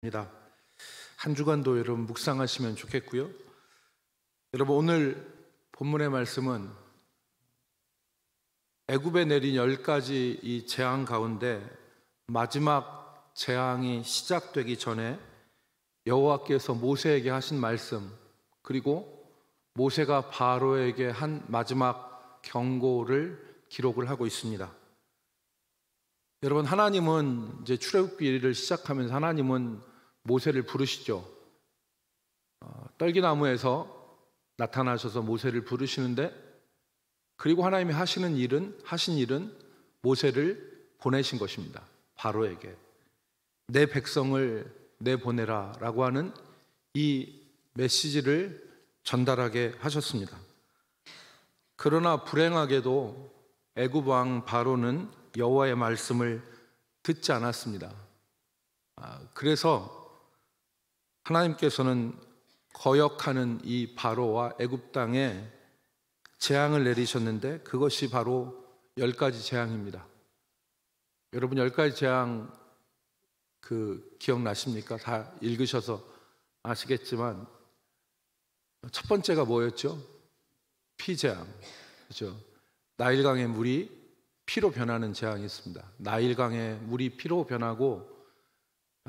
입니다. 한 주간도 여러분 묵상하시면 좋겠고요. 여러분 오늘 본문의 말씀은 애굽에 내린 10가지 이 재앙 가운데 마지막 재앙이 시작되기 전에 여호와께서 모세에게 하신 말씀, 그리고 모세가 바로에게 한 마지막 경고를 기록을 하고 있습니다. 여러분, 하나님은 이제 출애굽기를 시작하면서 하나님은 모세를 부르시죠. 떨기나무에서 나타나셔서 모세를 부르시는데, 그리고 하나님이 하신 일은 모세를 보내신 것입니다. 바로에게 내 백성을 내보내라 라고 하는 이 메시지를 전달하게 하셨습니다. 그러나 불행하게도 애굽 왕 바로는 여호와의 말씀을 듣지 않았습니다. 그래서 하나님께서는 거역하는 이 바로와 애굽 땅에 재앙을 내리셨는데, 그것이 바로 10가지 재앙입니다. 여러분 10가지 재앙 기억나십니까? 다 읽으셔서 아시겠지만 첫 번째가 뭐였죠? 피재앙. 그렇죠? 나일강의 물이 피로 변하는 재앙이 있습니다. 나일강의 물이 피로 변하고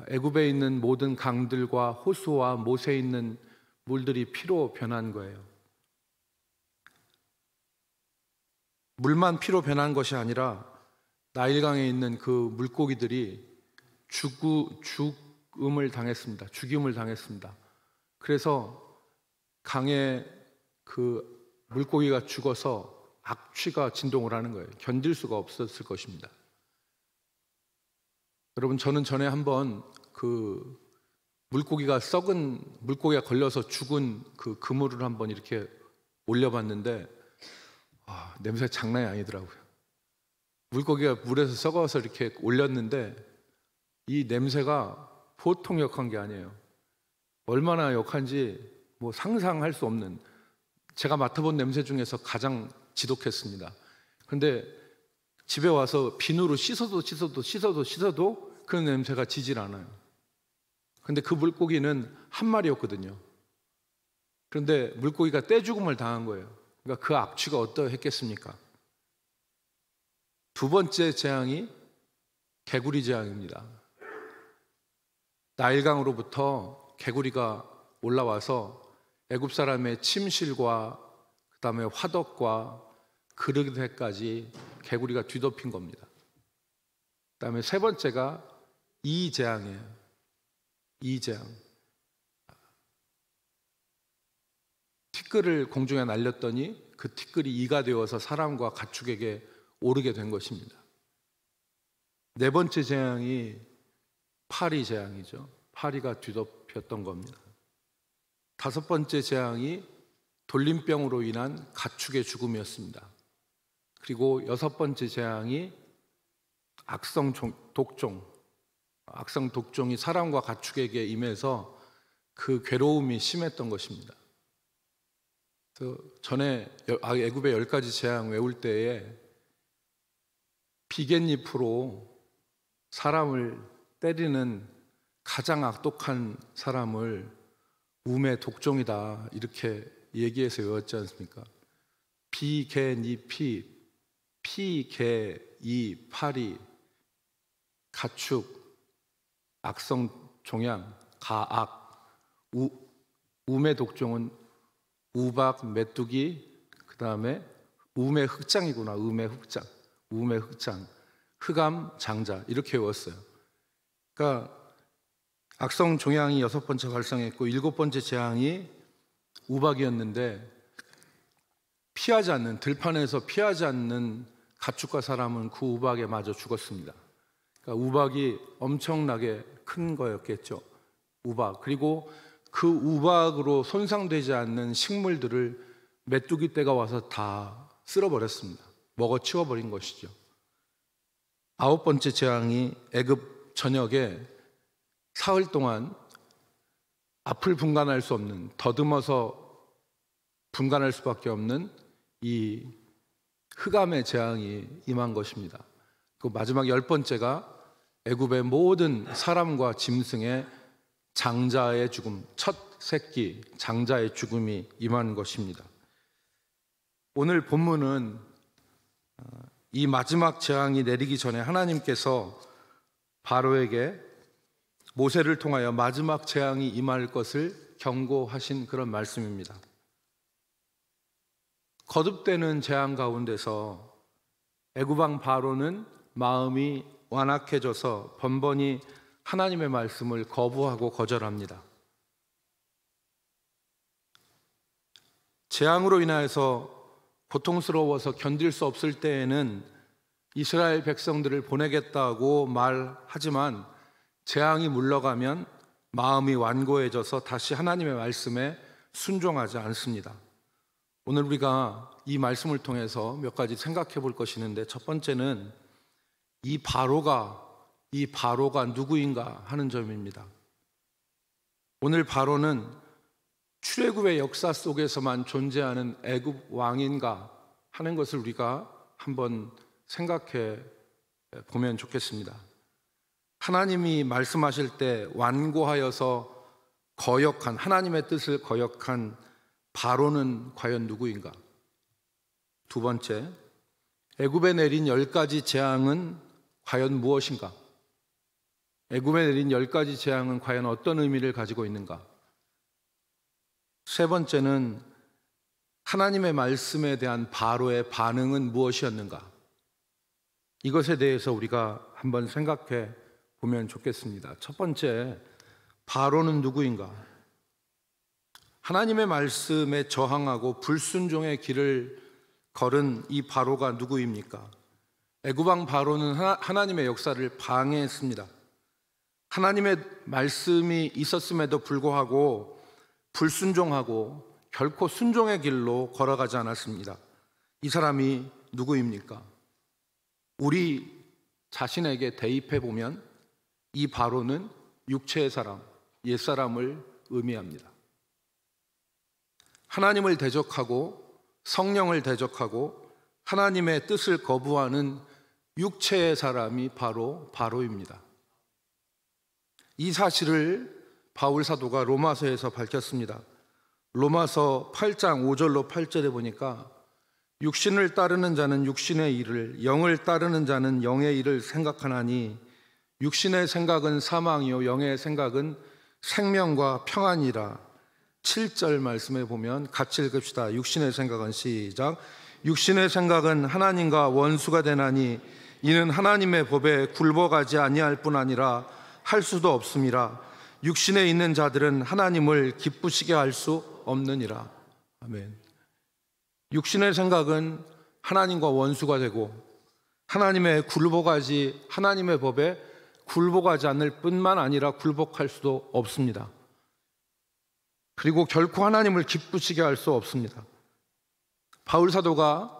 애굽에 있는 모든 강들과 호수와 못에 있는 물들이 피로 변한 거예요. 물만 피로 변한 것이 아니라 나일강에 있는 그 물고기들이 죽음을 당했습니다. 그래서 강에 그 물고기가 죽어서 악취가 진동을 하는 거예요. 견딜 수가 없었을 것입니다. 여러분, 저는 전에 한번 그 물고기가 걸려서 죽은 그 그물을 한번 이렇게 올려봤는데 냄새 장난이 아니더라고요. 물고기가 물에서 썩어서 이렇게 올렸는데 이 냄새가 보통 역한 게 아니에요. 얼마나 역한지 상상할 수 없는, 제가 맡아본 냄새 중에서 가장 지독했습니다. 그런데 집에 와서 비누로 씻어도 그 냄새가 지질 않아요. 그런데 그 물고기는 한 마리였거든요. 그런데 물고기가 떼죽음을 당한 거예요. 그러니까 그 악취가 어떠했겠습니까? 두 번째 재앙이 개구리 재앙입니다. 나일강으로부터 개구리가 올라와서 애굽 사람의 침실과 그다음에 화덕과 그릇에까지 개구리가 뒤덮인 겁니다. 그다음에 세 번째가 이재앙이에요. 이재앙. 티끌을 공중에 날렸더니 그 티끌이 이가 되어서 사람과 가축에게 오르게 된 것입니다. 네 번째 재앙이 파리 재앙이죠. 파리가 뒤덮였던 겁니다. 다섯 번째 재앙이 돌림병으로 인한 가축의 죽음이었습니다. 그리고 여섯 번째 재앙이 악성 독종이 사람과 가축에게 임해서 그 괴로움이 심했던 것입니다. 그래서 전에 애굽의 10가지 재앙 외울 때에 비갯잎으로 사람을 때리는 가장 악독한 사람을 우매 독종이다 이렇게 얘기해서 외웠지 않습니까? 비개잎이 피개이 파리 가축 악성 종양 가악 우매 독종은 우박 메뚜기 그 다음에 우매 흑장이구나. 우매 흑장 흑암 장자 이렇게 외웠어요. 그러니까 악성 종양이 6번째 발생했고 7번째 재앙이 우박이었는데 들판에서 피하지 않는 가축과 사람은 그 우박에 맞아 죽었습니다. 그러니까 우박이 엄청나게 큰 거였겠죠. 우박. 그리고 그 우박으로 손상되지 않는 식물들을 메뚜기 떼가 와서 다 쓸어버렸습니다. 먹어치워버린 것이죠. 9번째 재앙이 애굽 전역에 사흘 동안 앞을 분간할 수 없는, 더듬어서 분간할 수밖에 없는 이 흑암의 재앙이 임한 것입니다. 그 마지막 10번째가 애굽의 모든 사람과 짐승의 장자의 죽음, 첫 새끼 장자의 죽음이 임한 것입니다. 오늘 본문은 이 마지막 재앙이 내리기 전에 하나님께서 바로에게 모세를 통하여 마지막 재앙이 임할 것을 경고하신 그런 말씀입니다. 거듭되는 재앙 가운데서 애굽 왕 바로는 마음이 완악해져서 번번이 하나님의 말씀을 거부하고 거절합니다. 재앙으로 인하여서 고통스러워서 견딜 수 없을 때에는 이스라엘 백성들을 보내겠다고 말하지만 재앙이 물러가면 마음이 완고해져서 다시 하나님의 말씀에 순종하지 않습니다. 오늘 우리가 이 말씀을 통해서 몇 가지 생각해 볼 것이 있는데, 첫 번째는 이 바로가 누구인가 하는 점입니다. 오늘 바로는 출애굽의 역사 속에서만 존재하는 애굽 왕인가 하는 것을 우리가 한번 생각해 보면 좋겠습니다. 하나님이 말씀하실 때 완고하여서 거역한, 하나님의 뜻을 거역한 바로는 과연 누구인가? 두 번째, 애굽에 내린 10가지 재앙은 과연 무엇인가? 애굽에 내린 10가지 재앙은 과연 어떤 의미를 가지고 있는가? 세 번째는 하나님의 말씀에 대한 바로의 반응은 무엇이었는가? 이것에 대해서 우리가 한번 생각해 보면 좋겠습니다. 첫 번째, 바로는 누구인가? 하나님의 말씀에 저항하고 불순종의 길을 걸은 이 바로가 누구입니까? 애굽 왕 바로는 하나님의 역사를 방해했습니다. 하나님의 말씀이 있었음에도 불구하고 불순종하고 결코 순종의 길로 걸어가지 않았습니다. 이 사람이 누구입니까? 우리 자신에게 대입해 보면 이 바로는 육체의 사람, 옛사람을 의미합니다. 하나님을 대적하고 성령을 대적하고 하나님의 뜻을 거부하는 육체의 사람이 바로 바로입니다. 이 사실을 바울 사도가 로마서에서 밝혔습니다. 로마서 8장 5절로 8절에 보니까 육신을 따르는 자는 육신의 일을, 영을 따르는 자는 영의 일을 생각하나니 육신의 생각은 사망이요 영의 생각은 생명과 평안이라. 7절 말씀에 보면 같이 읽읍시다. 육신의 생각은, 시작. 육신의 생각은 하나님과 원수가 되나니 이는 하나님의 법에 굴복하지 아니할 뿐 아니라 할 수도 없음이라. 육신에 있는 자들은 하나님을 기쁘시게 할 수 없느니라. 아멘. 육신의 생각은 하나님과 원수가 되고 하나님의 법에 굴복하지 않을 뿐만 아니라 굴복할 수도 없습니다. 그리고 결코 하나님을 기쁘시게 할 수 없습니다. 바울 사도가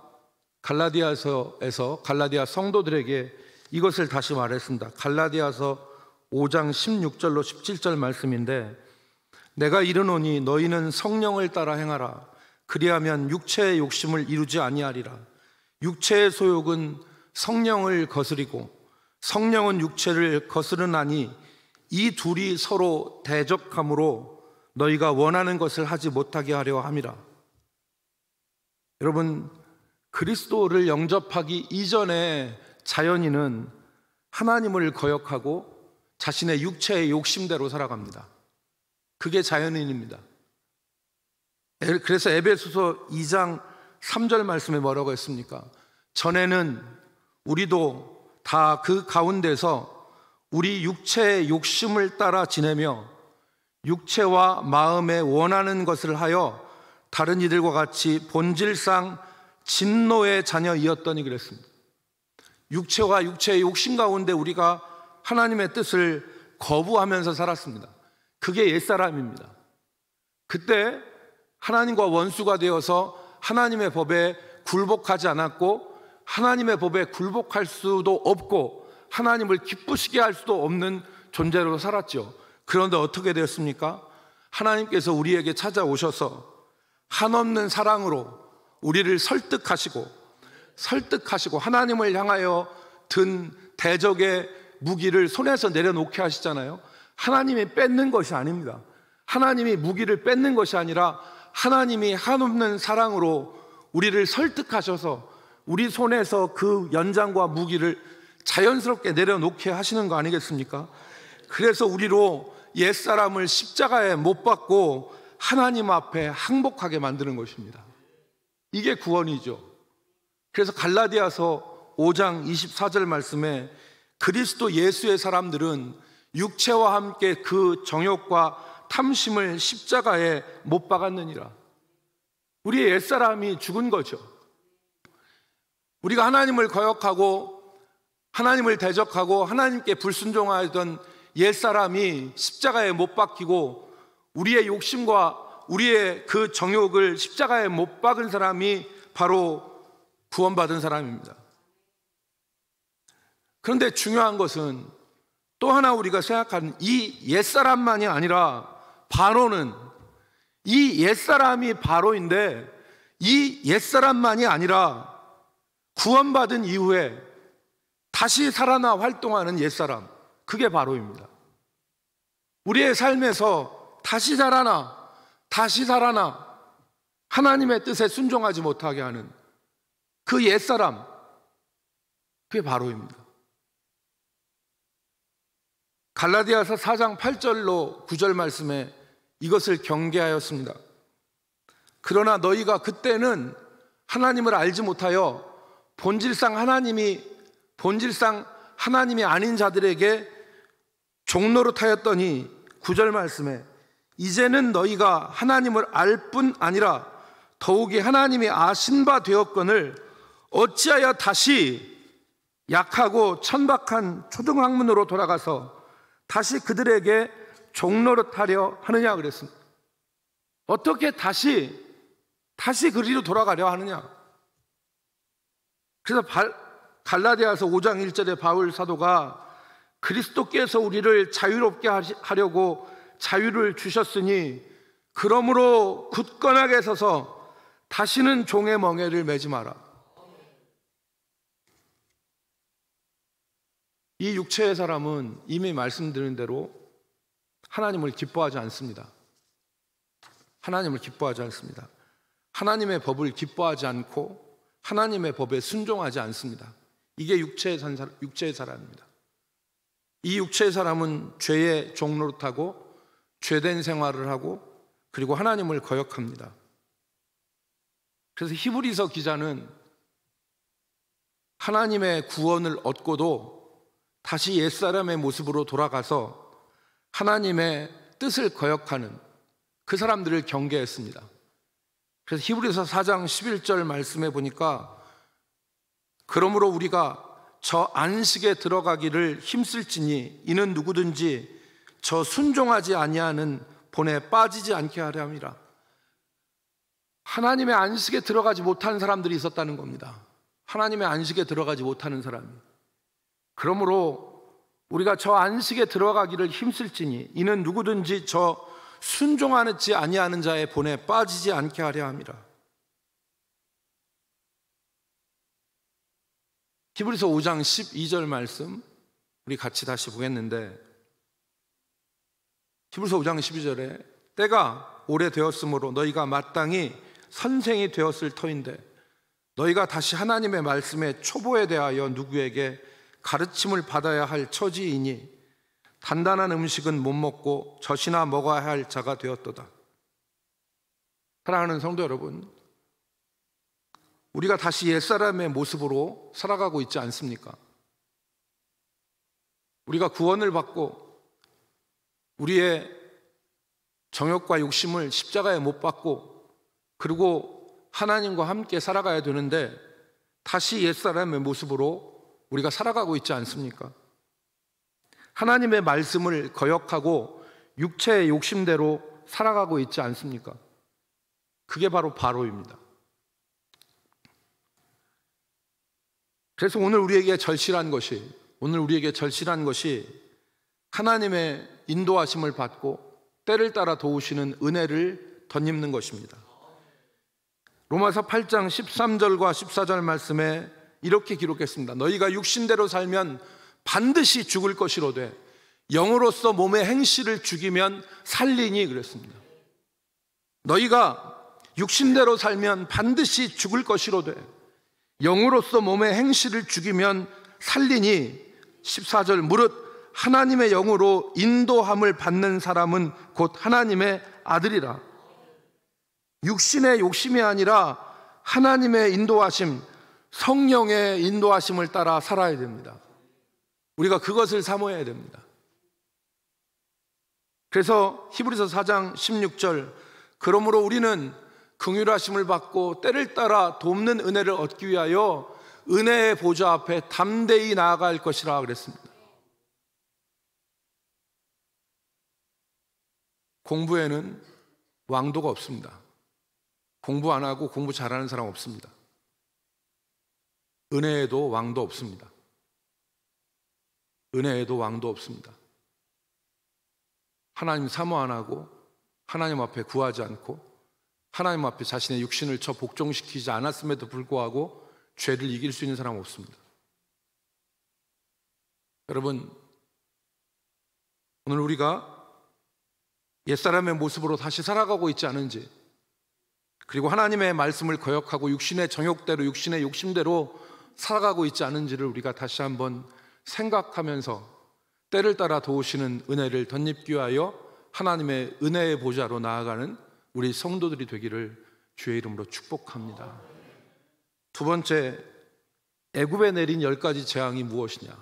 갈라디아서에서 갈라디아 성도들에게 이것을 다시 말했습니다. 갈라디아서 5장 16절로 17절 말씀인데, 내가 이르노니 너희는 성령을 따라 행하라. 그리하면 육체의 욕심을 이루지 아니하리라. 육체의 소욕은 성령을 거스리고 성령은 육체를 거스르나니 이 둘이 서로 대적함으로 너희가 원하는 것을 하지 못하게 하려 함이라. 여러분, 그리스도를 영접하기 이전에 자연인은 하나님을 거역하고 자신의 육체의 욕심대로 살아갑니다. 그게 자연인입니다. 그래서 에베소서 2장 3절 말씀에 뭐라고 했습니까? 전에는 우리도 다 그 가운데서 우리 육체의 욕심을 따라 지내며 육체와 마음에 원하는 것을 하여 다른 이들과 같이 본질상 진노의 자녀이었더니 그랬습니다. 육체와 육체의 욕심 가운데 우리가 하나님의 뜻을 거부하면서 살았습니다. 그게 옛사람입니다. 그때 하나님과 원수가 되어서 하나님의 법에 굴복하지 않았고 하나님의 법에 굴복할 수도 없고 하나님을 기쁘시게 할 수도 없는 존재로 살았죠. 그런데 어떻게 되었습니까? 하나님께서 우리에게 찾아오셔서 한없는 사랑으로 우리를 설득하시고 하나님을 향하여 든 대적의 무기를 손에서 내려놓게 하시잖아요. 하나님이 뺏는 것이 아닙니다. 하나님이 무기를 뺏는 것이 아니라 하나님이 한없는 사랑으로 우리를 설득하셔서 우리 손에서 그 연장과 무기를 자연스럽게 내려놓게 하시는 거 아니겠습니까? 그래서 우리로 옛사람을 십자가에 못 박고 하나님 앞에 항복하게 만드는 것입니다. 이게 구원이죠. 그래서 갈라디아서 5장 24절 말씀에 그리스도 예수의 사람들은 육체와 함께 그 정욕과 탐심을 십자가에 못 박았느니라. 우리의 옛사람이 죽은 거죠. 우리가 하나님을 거역하고 하나님을 대적하고 하나님께 불순종하던 옛사람이 십자가에 못 박히고 우리의 욕심과 우리의 그 정욕을 십자가에 못 박은 사람이 바로 구원받은 사람입니다. 그런데 중요한 것은 또 하나 우리가 생각하는 이 옛사람만이 아니라 바로는 이 옛사람이 바로인데 이 옛사람만이 아니라 구원받은 이후에 다시 살아나 활동하는 옛사람, 그게 바로입니다. 우리의 삶에서 다시 살아나 하나님의 뜻에 순종하지 못하게 하는 그 옛사람, 그게 바로입니다. 갈라디아서 4장 8절로 9절 말씀에 이것을 경계하였습니다. 그러나 너희가 그때는 하나님을 알지 못하여 본질상 하나님이 아닌 자들에게 종노릇하였더니 9절 말씀에 이제는 너희가 하나님을 알 뿐 아니라 더욱이 하나님이 아신 바 되었거늘 어찌하여 다시 약하고 천박한 초등학문으로 돌아가서 다시 그들에게 종노릇하려 하느냐 그랬습니다. 어떻게 다시 그리로 돌아가려 하느냐. 그래서 갈라디아서 5장 1절에 바울 사도가 그리스도께서 우리를 자유롭게 하려고 자유를 주셨으니 그러므로 굳건하게 서서 다시는 종의 멍에를 매지 마라. 이 육체의 사람은 이미 말씀드린 대로 하나님을 기뻐하지 않습니다. 하나님을 기뻐하지 않습니다. 하나님의 법을 기뻐하지 않고 하나님의 법에 순종하지 않습니다. 이게 육체의 사람입니다. 이 육체의 사람은 죄의 종노릇하고 죄된 생활을 하고 그리고 하나님을 거역합니다. 그래서 히브리서 기자는 하나님의 구원을 얻고도 다시 옛사람의 모습으로 돌아가서 하나님의 뜻을 거역하는 그 사람들을 경계했습니다. 그래서 히브리서 4장 11절 말씀에 보니까 그러므로 우리가 저 안식에 들어가기를 힘쓸지니 이는 누구든지 저 순종하지 아니하는 본에 빠지지 않게 하려 함이라. 하나님의 안식에 들어가지 못한 사람들이 있었다는 겁니다. 하나님의 안식에 들어가지 못하는 사람이. 그러므로 우리가 저 안식에 들어가기를 힘쓸지니 이는 누구든지 저 순종하지 아니하는 자의 본에 빠지지 않게 하려 함이라. 히브리서 5장 12절 말씀 우리 같이 다시 보겠는데, 히브리서 5장 12절에 때가 오래되었으므로 너희가 마땅히 선생이 되었을 터인데 너희가 다시 하나님의 말씀의 초보에 대하여 누구에게 가르침을 받아야 할 처지이니 단단한 음식은 못 먹고 젖이나 먹어야 할 자가 되었도다. 사랑하는 성도 여러분, 우리가 다시 옛사람의 모습으로 살아가고 있지 않습니까? 우리가 구원을 받고 우리의 정욕과 욕심을 십자가에 못 박고 그리고 하나님과 함께 살아가야 되는데 다시 옛사람의 모습으로 우리가 살아가고 있지 않습니까? 하나님의 말씀을 거역하고 육체의 욕심대로 살아가고 있지 않습니까? 그게 바로 바로입니다. 그래서 오늘 우리에게 절실한 것이 하나님의 인도하심을 받고 때를 따라 도우시는 은혜를 덧입는 것입니다. 로마서 8장 13절과 14절 말씀에 이렇게 기록했습니다. 너희가 육신대로 살면 반드시 죽을 것이로되 영으로서 몸의 행실을 죽이면 살리니 그랬습니다. 너희가 육신대로 살면 반드시 죽을 것이로되 영으로서 몸의 행실을 죽이면 살리니 14절 무릇 하나님의 영으로 인도함을 받는 사람은 곧 하나님의 아들이라. 육신의 욕심이 아니라 하나님의 인도하심, 성령의 인도하심을 따라 살아야 됩니다. 우리가 그것을 사모해야 됩니다. 그래서 히브리서 4장 16절 그러므로 우리는 긍휼하심을 받고 때를 따라 돕는 은혜를 얻기 위하여 은혜의 보좌 앞에 담대히 나아갈 것이라 그랬습니다. 공부에는 왕도가 없습니다. 공부 안 하고 공부 잘하는 사람 없습니다. 은혜에도 왕도 없습니다. 은혜에도 왕도 없습니다. 하나님 사모 안 하고 하나님 앞에 구하지 않고 하나님 앞에 자신의 육신을 쳐 복종시키지 않았음에도 불구하고 죄를 이길 수 있는 사람은 없습니다. 여러분, 오늘 우리가 옛사람의 모습으로 다시 살아가고 있지 않은지, 그리고 하나님의 말씀을 거역하고 육신의 정욕대로 육신의 욕심대로 살아가고 있지 않은지를 우리가 다시 한번 생각하면서 때를 따라 도우시는 은혜를 덧입기 위하여 하나님의 은혜의 보좌로 나아가는 우리 성도들이 되기를 주의 이름으로 축복합니다. 두 번째, 애굽에 내린 10가지 재앙이 무엇이냐?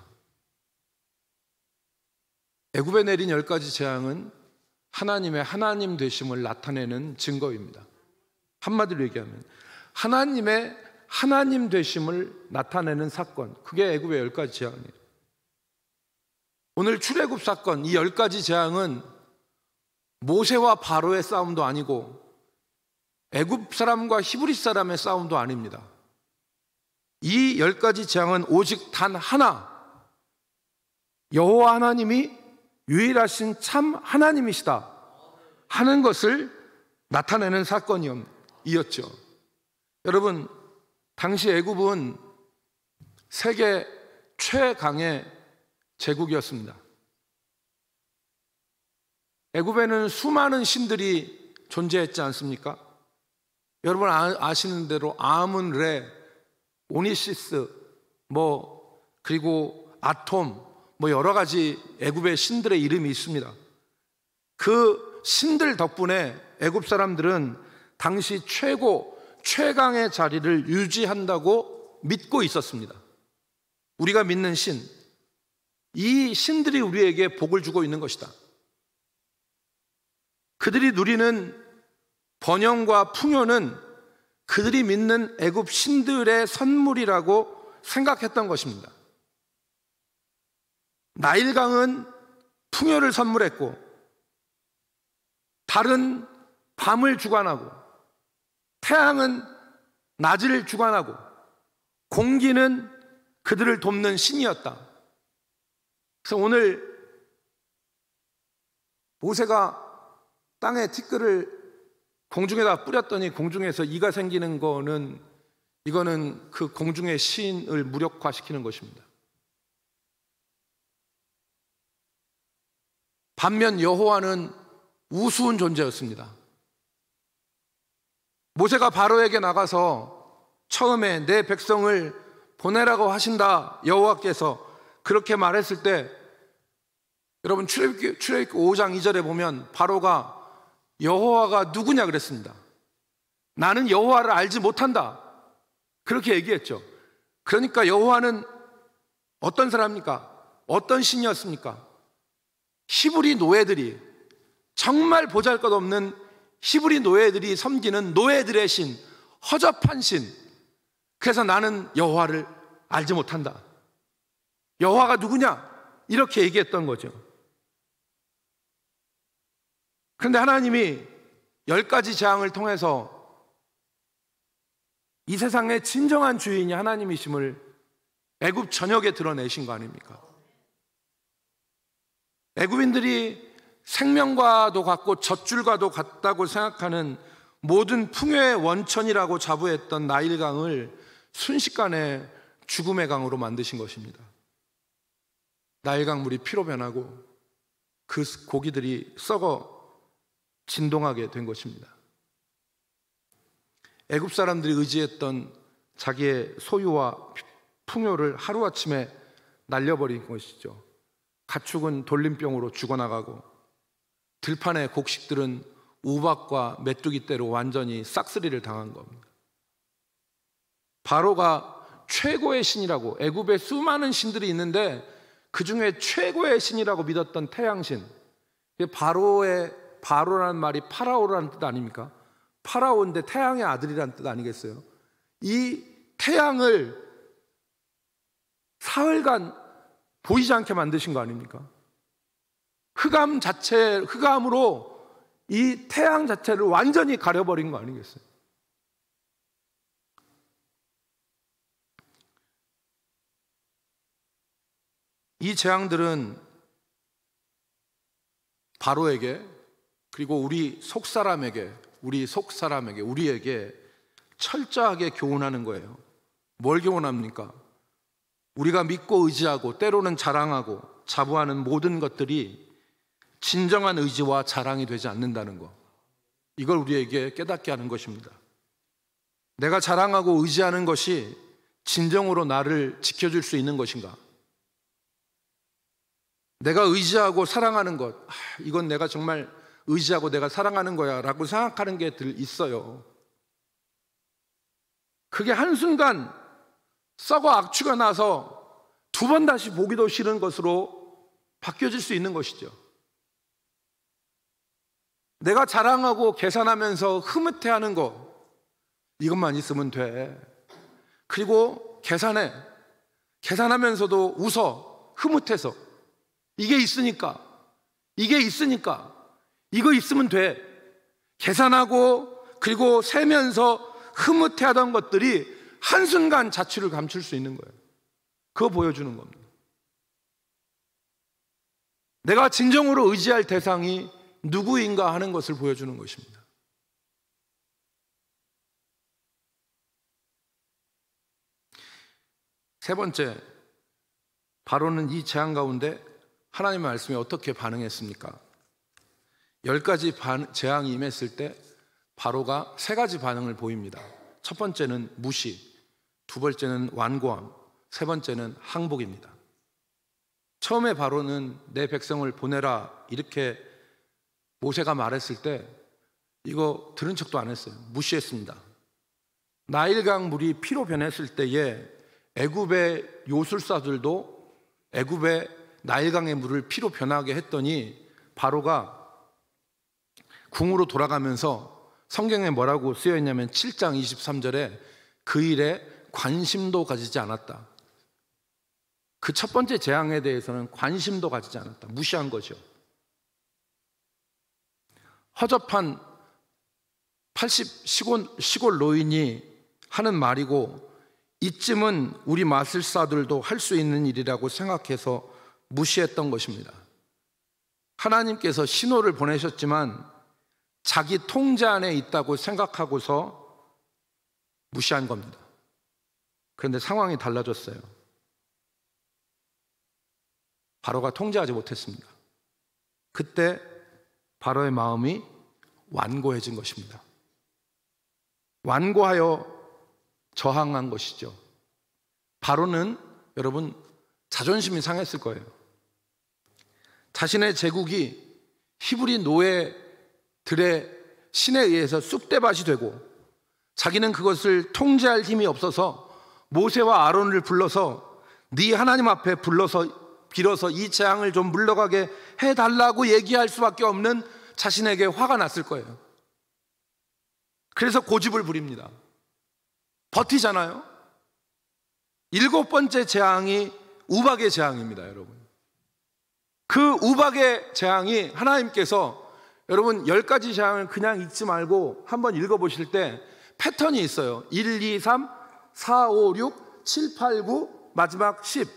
애굽에 내린 10가지 재앙은 하나님의 하나님 되심을 나타내는 증거입니다. 한마디로 얘기하면 하나님의 하나님 되심을 나타내는 사건, 그게 애굽의 10가지 재앙이에요. 오늘 출애굽 사건, 이 10가지 재앙은 모세와 바로의 싸움도 아니고 애굽 사람과 히브리 사람의 싸움도 아닙니다. 이 10가지 재앙은 오직 단 하나, 여호와 하나님이 유일하신 참 하나님이시다 하는 것을 나타내는 사건이었죠. 여러분, 당시 애굽은 세계 최강의 제국이었습니다. 애굽에는 수많은 신들이 존재했지 않습니까? 여러분 아시는 대로 아문, 레, 오니시스, 그리고 아톰, 여러 가지 애굽의 신들의 이름이 있습니다. 그 신들 덕분에 애굽 사람들은 당시 최강의 자리를 유지한다고 믿고 있었습니다. 우리가 믿는 신, 이 신들이 우리에게 복을 주고 있는 것이다. 그들이 누리는 번영과 풍요는 그들이 믿는 애굽 신들의 선물이라고 생각했던 것입니다. 나일강은 풍요를 선물했고, 달은 밤을 주관하고, 태양은 낮을 주관하고, 공기는 그들을 돕는 신이었다. 그래서 오늘 모세가 땅에 티끌을 공중에다 뿌렸더니 공중에서 이가 생기는 이거는 그 공중의 신을 무력화시키는 것입니다. 반면 여호와는 우스운 존재였습니다. 모세가 바로에게 나가서 처음에 내 백성을 보내라고 하신다 여호와께서 그렇게 말했을 때, 여러분 출애굽기 5장 2절에 보면 바로가 여호와가 누구냐 그랬습니다. 나는 여호와를 알지 못한다 그렇게 얘기했죠. 그러니까 여호와는 어떤 사람입니까? 어떤 신이었습니까? 히브리 노예들이, 정말 보잘것없는 히브리 노예들이 섬기는 노예들의 신, 허접한 신. 그래서 나는 여호와를 알지 못한다. 여호와가 누구냐? 이렇게 얘기했던 거죠. 그런데 하나님이 10가지 재앙을 통해서 이 세상의 진정한 주인이 하나님이심을 애굽 전역에 드러내신 거 아닙니까? 애굽인들이 생명과도 같고 젖줄과도 같다고 생각하는 모든 풍요의 원천이라고 자부했던 나일강을 순식간에 죽음의 강으로 만드신 것입니다. 나일강 물이 피로 변하고 그 고기들이 썩어 진동하게 된 것입니다. 애굽 사람들이 의지했던 자기의 소유와 풍요를 하루아침에 날려버린 것이죠. 가축은 돌림병으로 죽어나가고 들판의 곡식들은 우박과 메뚜기 떼로 완전히 싹쓸이를 당한 겁니다. 바로가 최고의 신이라고, 애굽에 수많은 신들이 있는데 그 중에 최고의 신이라고 믿었던 태양신, 바로라는 말이 파라오라는 뜻 아닙니까? 파라오인데 태양의 아들이라는 뜻 아니겠어요? 이 태양을 사흘간 보이지 않게 만드신 거 아닙니까? 흑암으로 이 태양 자체를 완전히 가려버린 거 아니겠어요? 이 재앙들은 바로에게, 그리고 우리에게 철저하게 교훈하는 거예요. 뭘 교훈합니까? 우리가 믿고 의지하고 때로는 자랑하고 자부하는 모든 것들이 진정한 의지와 자랑이 되지 않는다는 것, 이걸 우리에게 깨닫게 하는 것입니다. 내가 자랑하고 의지하는 것이 진정으로 나를 지켜줄 수 있는 것인가? 내가 의지하고 사랑하는 것, 이건 내가 정말 의지하고 내가 사랑하는 거야 라고 생각하는 게 있어요. 그게 한순간 썩어 악취가 나서 두 번 다시 보기도 싫은 것으로 바뀌어질 수 있는 것이죠. 내가 자랑하고 계산하면서 흐뭇해하는 것, 이것만 있으면 돼. 그리고 계산하면서도 웃어, 흐뭇해서. 이게 있으니까, 이거 있으면 돼. 계산하고 그리고 세면서 흐뭇해하던 것들이 한순간 자취를 감출 수 있는 거예요. 그거 보여주는 겁니다. 내가 진정으로 의지할 대상이 누구인가 하는 것을 보여주는 것입니다. 세 번째, 바로는 이 재앙 가운데 하나님의 말씀에 어떻게 반응했습니까? 10가지 재앙이 임했을 때 바로가 3가지 반응을 보입니다. 첫 번째는 무시, 두 번째는 완고함, 세 번째는 항복입니다. 처음에 바로는 내 백성을 보내라 이렇게 모세가 말했을 때 이거 들은 척도 안 했어요. 무시했습니다. 나일강 물이 피로 변했을 때에 애굽의 요술사들도 애굽의 나일강의 물을 피로 변하게 했더니 바로가 궁으로 돌아가면서 성경에 뭐라고 쓰여 있냐면 7장 23절에 그 일에 관심도 가지지 않았다. 그 첫 번째 재앙에 대해서는 관심도 가지지 않았다. 무시한 거죠. 허접한 80 시골 노인이 하는 말이고 이쯤은 우리 마술사들도 할 수 있는 일이라고 생각해서 무시했던 것입니다. 하나님께서 신호를 보내셨지만 자기 통제 안에 있다고 생각하고서 무시한 겁니다. 그런데 상황이 달라졌어요. 바로가 통제하지 못했습니다. 그때 바로의 마음이 완고해진 것입니다. 완고하여 저항한 것이죠. 바로는 여러분 자존심이 상했을 거예요. 자신의 제국이 히브리 노예들의 신에 의해서 쑥대밭이 되고 자기는 그것을 통제할 힘이 없어서 모세와 아론을 불러서 네 하나님 앞에 빌어서 이 재앙을 좀 물러가게 해달라고 얘기할 수밖에 없는 자신에게 화가 났을 거예요. 그래서 고집을 부립니다. 버티잖아요. 7번째 재앙이 우박의 재앙입니다, 여러분. 그 우박의 재앙이 하나님께서 여러분 10가지 재앙을 그냥 읽지 말고 한번 읽어보실 때 패턴이 있어요. 1, 2, 3, 4, 5, 6, 7, 8, 9, 마지막 10.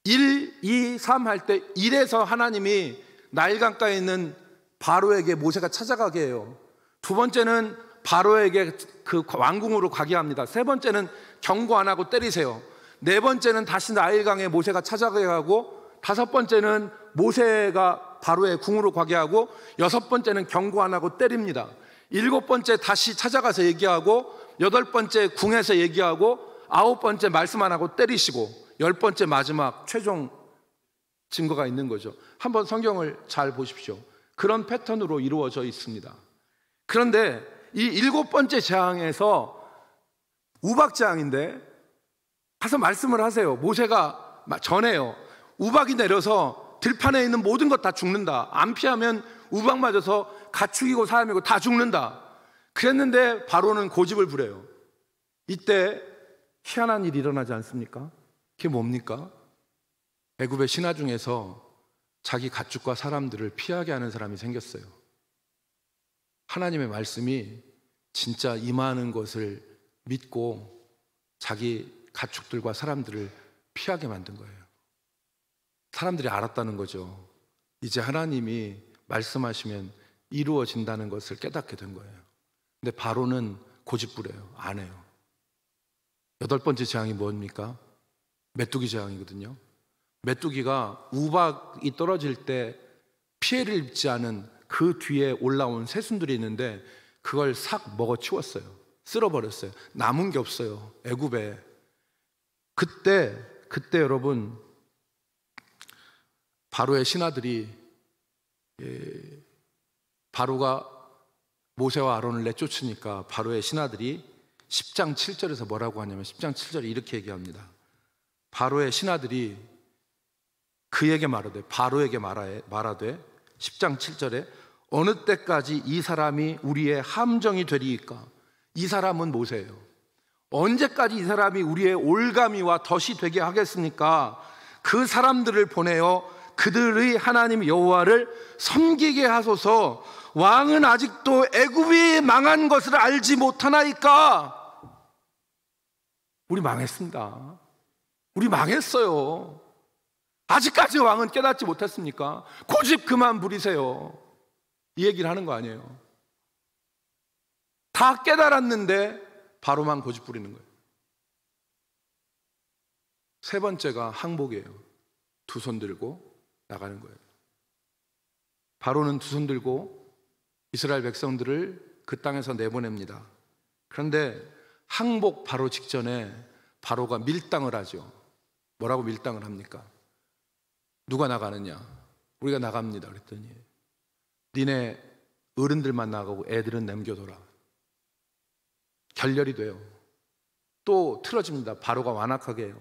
1, 2, 3 할 때 1에서 하나님이 나일강가에 있는 바로에게 모세가 찾아가게 해요. 두 번째는 바로에게 그 왕궁으로 가게 합니다. 세 번째는 경고 안 하고 때리세요. 네 번째는 다시 나일강에 모세가 찾아가게 하고 다섯 번째는 모세가 바로의 궁으로 가게 하고, 6번째는 경고 안 하고 때립니다. 7번째 다시 찾아가서 얘기하고, 8번째 궁에서 얘기하고, 9번째 말씀 안 하고 때리시고, 10번째 마지막 최종 증거가 있는 거죠. 한번 성경을 잘 보십시오. 그런 패턴으로 이루어져 있습니다. 그런데 이 7번째 재앙에서 우박재앙인데 가서 말씀을 하세요. 모세가 전해요. 우박이 내려서 들판에 있는 모든 것 다 죽는다. 안 피하면 우박 맞아서 가축이고 사람이고 다 죽는다. 그랬는데 바로는 고집을 부려요. 이때 희한한 일이 일어나지 않습니까? 그게 뭡니까? 애굽의 신하 중에서 자기 가축과 사람들을 피하게 하는 사람이 생겼어요. 하나님의 말씀이 진짜 임하는 것을 믿고 자기 가축들과 사람들을 피하게 만든 거예요. 사람들이 알았다는 거죠. 이제 하나님이 말씀하시면 이루어진다는 것을 깨닫게 된 거예요. 근데 바로는 고집부려요. 안 해요. 8번째 재앙이 뭡니까? 메뚜기 재앙이거든요. 메뚜기가 우박이 떨어질 때 피해를 입지 않은 그 뒤에 올라온 새순들이 있는데 그걸 싹 먹어치웠어요. 쓸어버렸어요. 남은 게 없어요. 애굽에. 그때 여러분, 바로의 신하들이, 바로가 모세와 아론을 내쫓으니까 바로의 신하들이 10장 7절에서 뭐라고 하냐면, 10장 7절에 이렇게 얘기합니다. 바로의 신하들이 그에게 말하되, 바로에게 말하되 10장 7절에 어느 때까지 이 사람이 우리의 함정이 되리이까? 이 사람은 모세예요. 언제까지 이 사람이 우리의 올가미와 덫이 되게 하겠습니까? 그 사람들을 보내어 그들의 하나님 여호와를 섬기게 하소서. 왕은 아직도 애굽이 망한 것을 알지 못하나이까? 우리 망했습니다. 우리 망했어요. 아직까지 왕은 깨닫지 못했습니까? 고집 그만 부리세요. 이 얘기를 하는 거 아니에요. 다 깨달았는데 바로만 고집 부리는 거예요. 세 번째가 항복이에요. 두 손 들고 나가는 거예요. 바로는 두 손 들고 이스라엘 백성들을 그 땅에서 내보냅니다. 그런데 항복 바로 직전에 바로가 밀당을 하죠. 뭐라고 밀당을 합니까? 누가 나가느냐? 우리가 나갑니다. 그랬더니 니네 어른들만 나가고 애들은 남겨둬라. 결렬이 돼요. 또 틀어집니다. 바로가 완악하게 해요.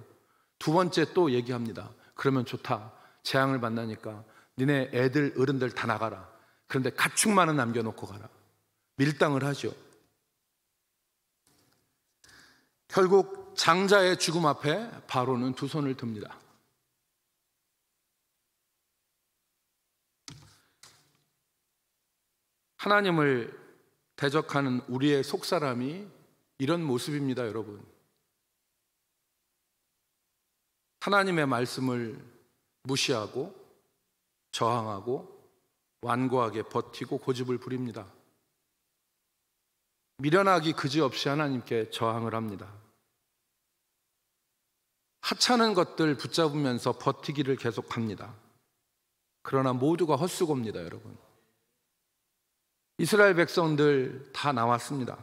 두 번째 또 얘기합니다. 그러면 좋다. 재앙을 만나니까 니네 애들 어른들 다 나가라. 그런데 가축만은 남겨놓고 가라. 밀당을 하죠. 결국 장자의 죽음 앞에 바로는 두 손을 듭니다. 하나님을 대적하는 우리의 속사람이 이런 모습입니다, 여러분. 하나님의 말씀을 무시하고 저항하고 완고하게 버티고 고집을 부립니다. 미련하기 그지없이 하나님께 저항을 합니다. 하찮은 것들 붙잡으면서 버티기를 계속합니다. 그러나 모두가 헛수고입니다, 여러분. 이스라엘 백성들 다 나왔습니다.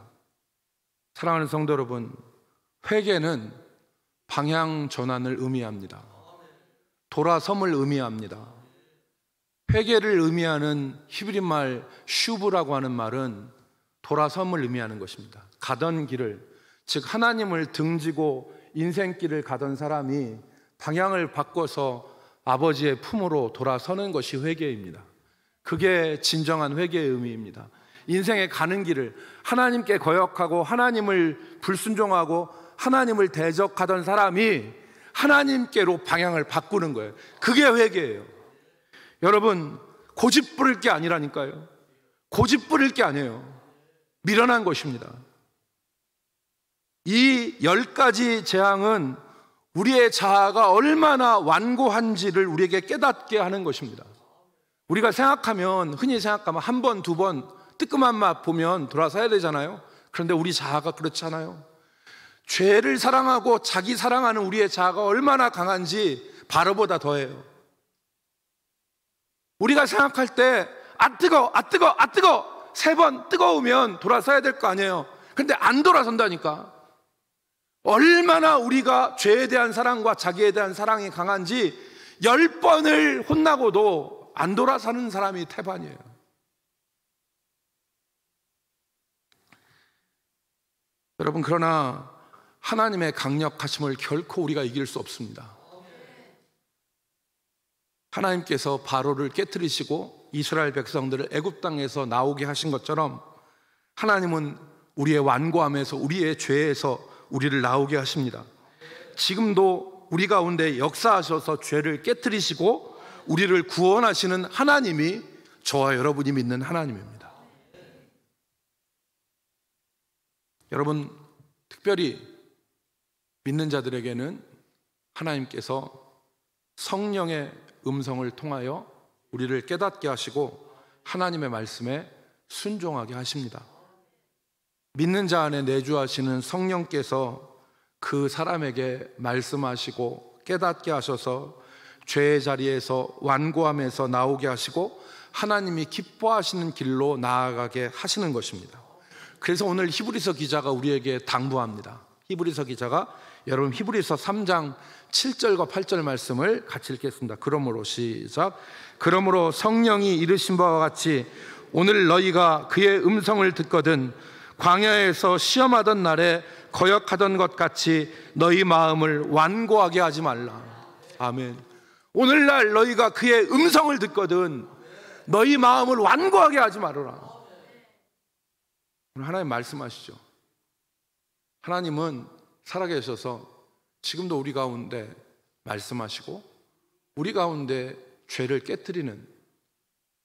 사랑하는 성도 여러분, 회개는 방향 전환을 의미합니다. 돌아섬을 의미합니다. 회개를 의미하는 히브리 말 슈브라고 하는 말은 돌아섬을 의미하는 것입니다. 가던 길을, 즉 하나님을 등지고 인생길을 가던 사람이 방향을 바꿔서 아버지의 품으로 돌아서는 것이 회개입니다. 그게 진정한 회개의 의미입니다. 인생의 가는 길을 하나님께 거역하고 하나님을 불순종하고 하나님을 대적하던 사람이 하나님께로 방향을 바꾸는 거예요. 그게 회개예요. 여러분, 고집 부릴 게 아니라니까요. 고집 부릴 게 아니에요. 미련한 것입니다. 이 10가지 재앙은 우리의 자아가 얼마나 완고한지를 우리에게 깨닫게 하는 것입니다. 우리가 생각하면, 흔히 생각하면 한 번, 두 번 뜨끔한 맛 보면 돌아서야 되잖아요. 그런데 우리 자아가 그렇지 않아요. 죄를 사랑하고 자기 사랑하는 우리의 자아가 얼마나 강한지 바로보다 더해요. 우리가 생각할 때 아 뜨거, 아 뜨거, 아 뜨거 3번 뜨거우면 돌아서야 될 거 아니에요. 근데 안 돌아선다니까. 얼마나 우리가 죄에 대한 사랑과 자기에 대한 사랑이 강한지 10번을 혼나고도 안 돌아서는 사람이 태반이에요. 여러분, 그러나 하나님의 강력하심을 결코 우리가 이길 수 없습니다. 하나님께서 바로를 깨뜨리시고 이스라엘 백성들을 애굽 땅에서 나오게 하신 것처럼 하나님은 우리의 완고함에서, 우리의 죄에서 우리를 나오게 하십니다. 지금도 우리 가운데 역사하셔서 죄를 깨뜨리시고 우리를 구원하시는 하나님이 저와 여러분이 믿는 하나님입니다. 여러분, 특별히 믿는 자들에게는 하나님께서 성령의 음성을 통하여 우리를 깨닫게 하시고 하나님의 말씀에 순종하게 하십니다. 믿는 자 안에 내주하시는 성령께서 그 사람에게 말씀하시고 깨닫게 하셔서 죄의 자리에서 완고함에서 나오게 하시고 하나님이 기뻐하시는 길로 나아가게 하시는 것입니다. 그래서 오늘 히브리서 기자가 우리에게 당부합니다. 히브리서 기자가, 여러분 히브리서 3장 7절과 8절 말씀을 같이 읽겠습니다. 그러므로 시작. 그러므로 성령이 이르신 바와 같이 오늘 너희가 그의 음성을 듣거든 광야에서 시험하던 날에 거역하던 것 같이 너희 마음을 완고하게 하지 말라. 아멘. 오늘날 너희가 그의 음성을 듣거든 너희 마음을 완고하게 하지 말아라. 오늘 하나님 말씀하시죠. 하나님은 살아계셔서 지금도 우리 가운데 말씀하시고 우리 가운데 죄를 깨뜨리는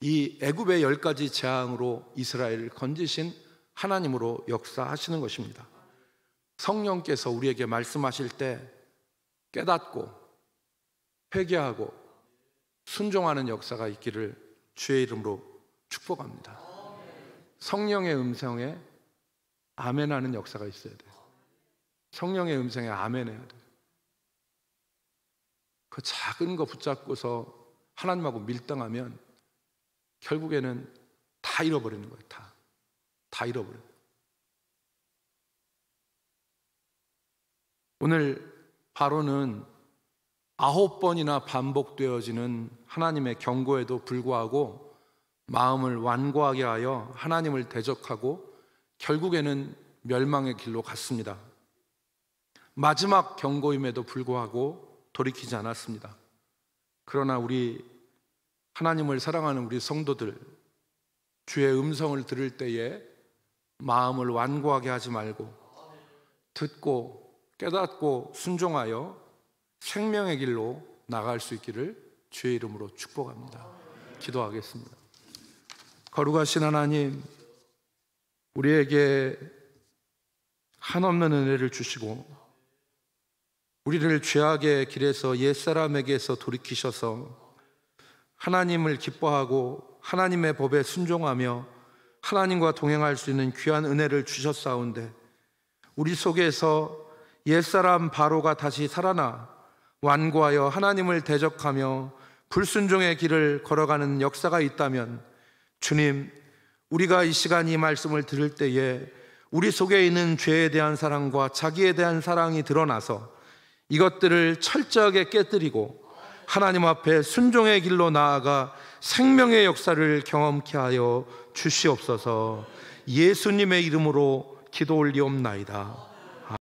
이 애굽의 10가지 재앙으로 이스라엘을 건지신 하나님으로 역사하시는 것입니다. 성령께서 우리에게 말씀하실 때 깨닫고 회개하고 순종하는 역사가 있기를 주의 이름으로 축복합니다. 성령의 음성에 아멘하는 역사가 있어야 돼요. 성령의 음성에 아멘해야 돼요. 그 작은 거 붙잡고서 하나님하고 밀당하면 결국에는 다 잃어버리는 거예요. 다 잃어버려요. 오늘 바로는 9번이나 반복되어지는 하나님의 경고에도 불구하고 마음을 완고하게 하여 하나님을 대적하고 결국에는 멸망의 길로 갔습니다. 마지막 경고임에도 불구하고 돌이키지 않았습니다. 그러나 우리 하나님을 사랑하는 우리 성도들, 주의 음성을 들을 때에 마음을 완고하게 하지 말고 듣고 깨닫고 순종하여 생명의 길로 나갈 수 있기를 주의 이름으로 축복합니다. 기도하겠습니다. 거룩하신 하나님, 우리에게 한없는 은혜를 주시고 우리를 죄악의 길에서 옛사람에게서 돌이키셔서 하나님을 기뻐하고 하나님의 법에 순종하며 하나님과 동행할 수 있는 귀한 은혜를 주셨사온데 우리 속에서 옛사람 바로가 다시 살아나 완고하여 하나님을 대적하며 불순종의 길을 걸어가는 역사가 있다면 주님, 우리가 이 시간 이 말씀을 들을 때에 우리 속에 있는 죄에 대한 사랑과 자기에 대한 사랑이 드러나서 이것들을 철저하게 깨뜨리고 하나님 앞에 순종의 길로 나아가 생명의 역사를 경험케 하여 주시옵소서. 예수님의 이름으로 기도 올리옵나이다.